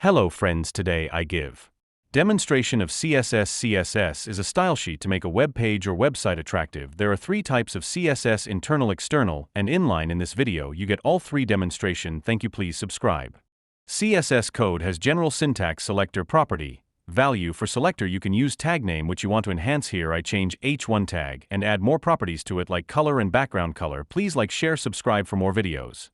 Hello friends, today I give demonstration of CSS. CSS is a style sheet to make a web page or website attractive. There are three types of CSS: internal, external, and inline. In this video you get all three demonstration. Thank you. Please subscribe. CSS code has general syntax, selector, property, value. For selector you can use tag name which you want to enhance. Here I change h1 tag and add more properties to it like color and background color. Please like, share, subscribe for more videos.